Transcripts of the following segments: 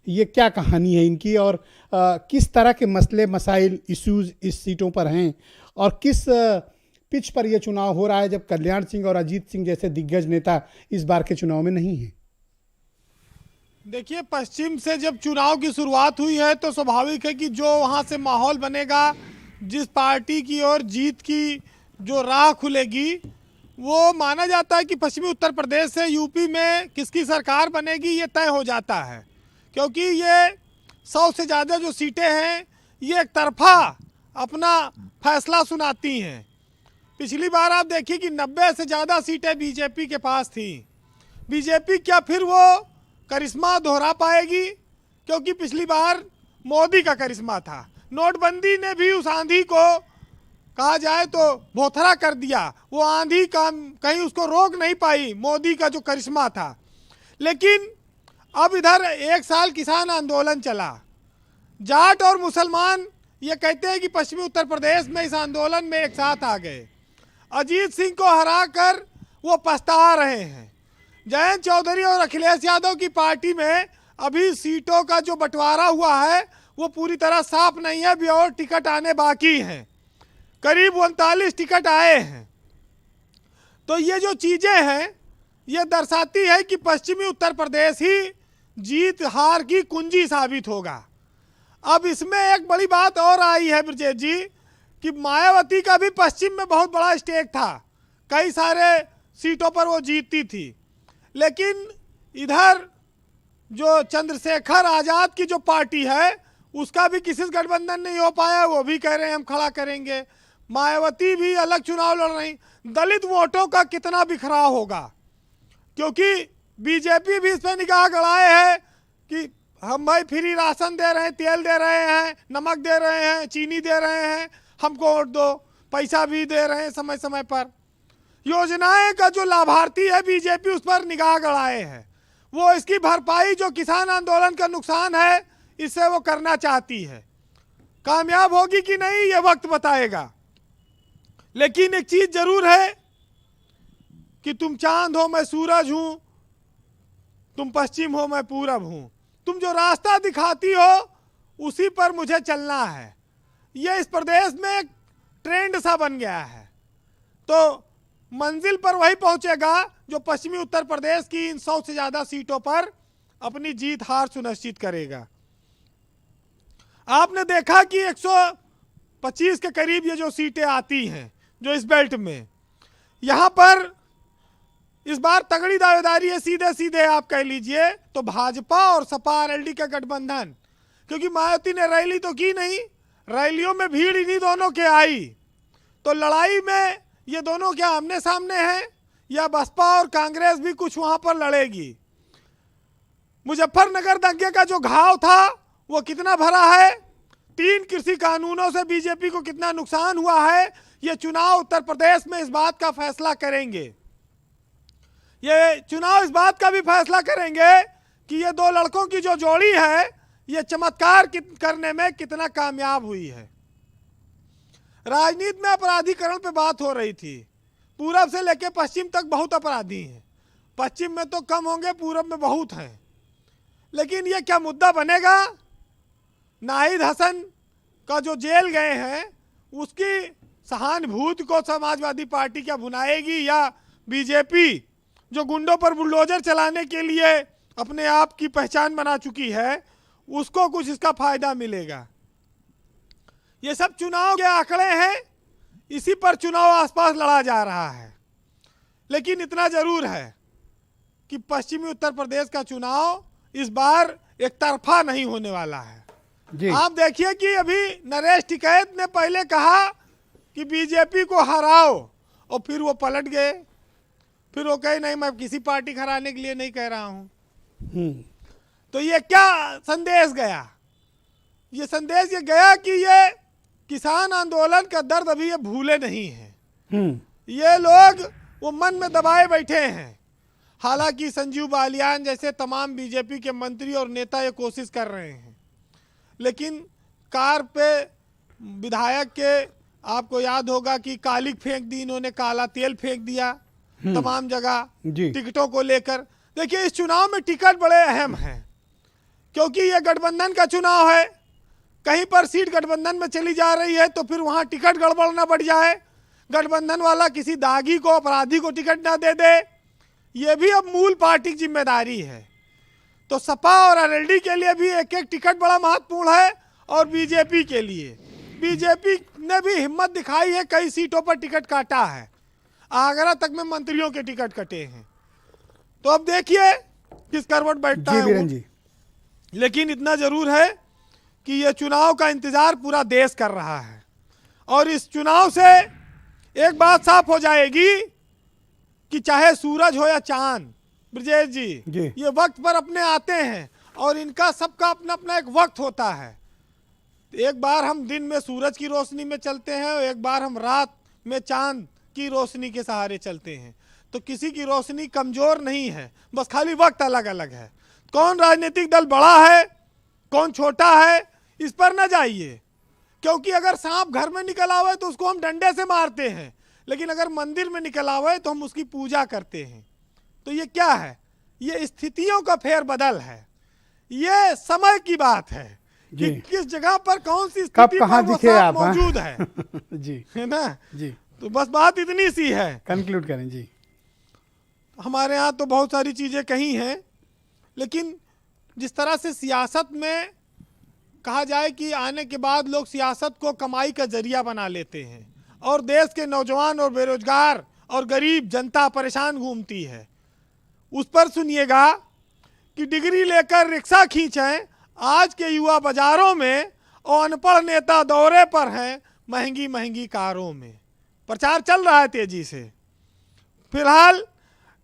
ये क्या कहानी है इनकी, और किस तरह के मसले मसाइल इश्यूज इस सीटों पर हैं, और किस पिच पर यह चुनाव हो रहा है जब कल्याण सिंह और अजीत सिंह जैसे दिग्गज नेता इस बार के चुनाव में नहीं हैं। देखिए, पश्चिम से जब चुनाव की शुरुआत हुई है तो स्वाभाविक है कि जो वहाँ से माहौल बनेगा, जिस पार्टी की ओर जीत की जो राह खुलेगी, वो माना जाता है कि पश्चिमी उत्तर प्रदेश से यूपी में किसकी सरकार बनेगी ये तय हो जाता है, क्योंकि ये 100 से ज़्यादा जो सीटें हैं ये एक तरफा अपना फैसला सुनाती हैं। पिछली बार आप देखिए कि 90 से ज़्यादा सीटें बीजेपी के पास थी। बीजेपी क्या फिर वो करिश्मा दोहरा पाएगी? क्योंकि पिछली बार मोदी का करिश्मा था। नोटबंदी ने भी उस आंधी को कहा जाए तो भोथरा कर दिया। वो आंधी का कहीं उसको रोक नहीं पाई, मोदी का जो करिश्मा था। लेकिन अब इधर 1 साल किसान आंदोलन चला। जाट और मुसलमान ये कहते हैं कि पश्चिमी उत्तर प्रदेश में इस आंदोलन में एक साथ आ गए। अजीत सिंह को हराकर वो पछता रहे हैं। जयंत चौधरी और अखिलेश यादव की पार्टी में अभी सीटों का जो बंटवारा हुआ है वो पूरी तरह साफ नहीं है, अभी और टिकट आने बाकी हैं। करीब 39 टिकट आए हैं। तो ये जो चीज़ें हैं ये दर्शाती है कि पश्चिमी उत्तर प्रदेश ही जीत हार की कुंजी साबित होगा। अब इसमें एक बड़ी बात और आई है ब्रजेश जी कि मायावती का भी पश्चिम में बहुत बड़ा स्टेक था, कई सारे सीटों पर वो जीतती थी। लेकिन इधर जो चंद्रशेखर आज़ाद की जो पार्टी है उसका भी किसी से गठबंधन नहीं हो पाया, वो भी कह रहे हैं हम खड़ा करेंगे। मायावती भी अलग चुनाव लड़ रही। दलित वोटों का कितना बिखराव होगा, क्योंकि बीजेपी भी इस पर निगाह गड़ाए है कि हम भाई फ्री राशन दे रहे हैं, तेल दे रहे हैं, नमक दे रहे हैं, चीनी दे रहे हैं, हमको वोट दो, पैसा भी दे रहे हैं समय समय पर। योजनाएं का जो लाभार्थी है बीजेपी उस पर निगाह गड़ाए है। वो इसकी भरपाई जो किसान आंदोलन का नुकसान है इससे वो करना चाहती है। कामयाब होगी कि नहीं ये वक्त बताएगा। लेकिन एक चीज जरूर है कि तुम चांद हो मैं सूरज हूं, तुम पश्चिम हो मैं पूरब हूं। तुम जो रास्ता दिखाती हो उसी पर मुझे चलना है। ये इस प्रदेश में एक ट्रेंड सा बन गया है। तो मंजिल पर वही पहुंचेगा जो पश्चिमी उत्तर प्रदेश की इन 100 से ज़्यादा सीटों पर अपनी जीत हार सुनिश्चित करेगा। आपने देखा कि 125 के करीब ये जो सीटें आती हैं जो इस बेल्ट में, यहाँ पर इस बार तगड़ी दावेदारी है। सीधे सीधे आप कह लीजिए तो भाजपा और सपा आरएलडी का गठबंधन, क्योंकि मायावती ने रैली तो की नहीं, रैलियों में भीड़ इन्हीं दोनों के आई। तो लड़ाई में ये दोनों क्या आमने सामने हैं, या बसपा और कांग्रेस भी कुछ वहां पर लड़ेगी? मुजफ्फरनगर दंगे का जो घाव था वो कितना भरा है, 3 कृषि कानूनों से बीजेपी को कितना नुकसान हुआ है, ये चुनाव उत्तर प्रदेश में इस बात का फैसला करेंगे। ये चुनाव इस बात का भी फैसला करेंगे कि ये 2 लड़कों की जो जोड़ी है ये चमत्कार करने में कितना कामयाब हुई है। राजनीति में अपराधीकरण पे बात हो रही थी। पूरब से लेकर पश्चिम तक बहुत अपराधी हैं। पश्चिम में तो कम होंगे, पूरब में बहुत हैं। लेकिन ये क्या मुद्दा बनेगा? नाहिद हसन का जो जेल गए हैं उसकी सहानुभूति को समाजवादी पार्टी क्या भुनाएगी, या बीजेपी जो गुंडों पर बुलडोजर चलाने के लिए अपने आप की पहचान बना चुकी है उसको कुछ इसका फायदा मिलेगा? ये सब चुनाव के आंकड़े हैं, इसी पर चुनाव आसपास लड़ा जा रहा है। लेकिन इतना जरूर है कि पश्चिमी उत्तर प्रदेश का चुनाव इस बार एक तरफा नहीं होने वाला है जी। आप देखिए कि अभी नरेश टिकैत ने पहले कहा कि बीजेपी को हराओ और फिर वो पलट गए। फिर वो कहे नहीं, मैं किसी पार्टी को हराने के लिए नहीं कह रहा हूं। तो ये क्या संदेश गया? ये संदेश ये गया कि ये किसान आंदोलन का दर्द अभी ये भूले नहीं हैं। ये लोग वो मन में दबाए बैठे हैं। हालांकि संजीव बालियान जैसे तमाम बीजेपी के मंत्री और नेता ये कोशिश कर रहे हैं, लेकिन कार पे विधायक के आपको याद होगा कि कालिक फेंक दी इन्होंने, काला तेल फेंक दिया तमाम जगह टिकटों को लेकर। देखिए इस चुनाव में टिकट बड़े अहम हैं, क्योंकि ये गठबंधन का चुनाव है। कहीं पर सीट गठबंधन में चली जा रही है तो फिर वहां टिकट गड़बड़ ना बढ़ जाए, गठबंधन वाला किसी दागी को, अपराधी को टिकट ना दे दे, ये भी अब मूल पार्टी की जिम्मेदारी है। तो सपा और आरएलडी के लिए भी एक एक टिकट बड़ा महत्वपूर्ण है, और बीजेपी के लिए, बीजेपी ने भी हिम्मत दिखाई है, कई सीटों पर टिकट काटा है, आगरा तक में मंत्रियों के टिकट कटे हैं। तो अब देखिए किस करवट बैठता जी है बीरेन वो। जी। लेकिन इतना जरूर है कि ये चुनाव का इंतजार पूरा देश कर रहा है, और इस चुनाव से एक बात साफ हो जाएगी कि चाहे सूरज हो या चांद, ब्रजेश जी, ये वक्त पर अपने आते हैं, और इनका सबका अपना अपना एक वक्त होता है। एक बार हम दिन में सूरज की रोशनी में चलते हैं, और एक बार हम रात में चांद की रोशनी के सहारे चलते हैं। तो किसी की रोशनी कमजोर नहीं है, बस खाली वक्त अलग अलग है। कौन राजनीतिक दल बड़ा है, कौन छोटा है, इस पर ना जाइए, क्योंकि अगर सांप घर में निकल आवे तो उसको हम डंडे से मारते हैं, लेकिन अगर मंदिर में निकल आवे तो हम उसकी पूजा करते हैं। तो ये क्या है? ये स्थितियों का फेरबदल है, ये समय की बात है कि किस जगह पर कौन सी स्थिति कहाँ पर वो दिखे सांप आप मौजूद है। जी, है ना जी। तो बस बात इतनी सी है, कंक्लूड करें जी। हमारे यहाँ तो बहुत सारी चीज़ें कही हैं, लेकिन जिस तरह से सियासत में कहा जाए कि आने के बाद लोग सियासत को कमाई का जरिया बना लेते हैं, और देश के नौजवान और बेरोजगार और गरीब जनता परेशान घूमती है, उस पर सुनिएगा कि डिग्री लेकर रिक्शा खींचें आज के युवा बाजारों में, और अनपढ़ नेता दौरे पर हैं महंगी महंगी कारों में। प्रचार चल रहा है तेजी से। फिलहाल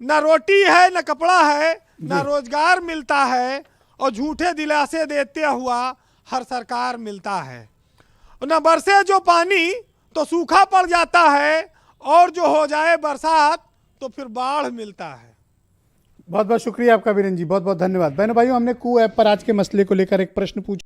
न रोटी है, न कपड़ा है, न रोजगार मिलता है, और झूठे दिलासे देते हुआ हर सरकार मिलता है। न बरसे जो पानी तो सूखा पड़ जाता है, और जो हो जाए बरसात तो फिर बाढ़ मिलता है। बहुत बहुत शुक्रिया आपका बीरेन जी, बहुत बहुत धन्यवाद। बहनों भाइयों, हमने कू ऐप पर आज के मसले को लेकर एक प्रश्न पूछा।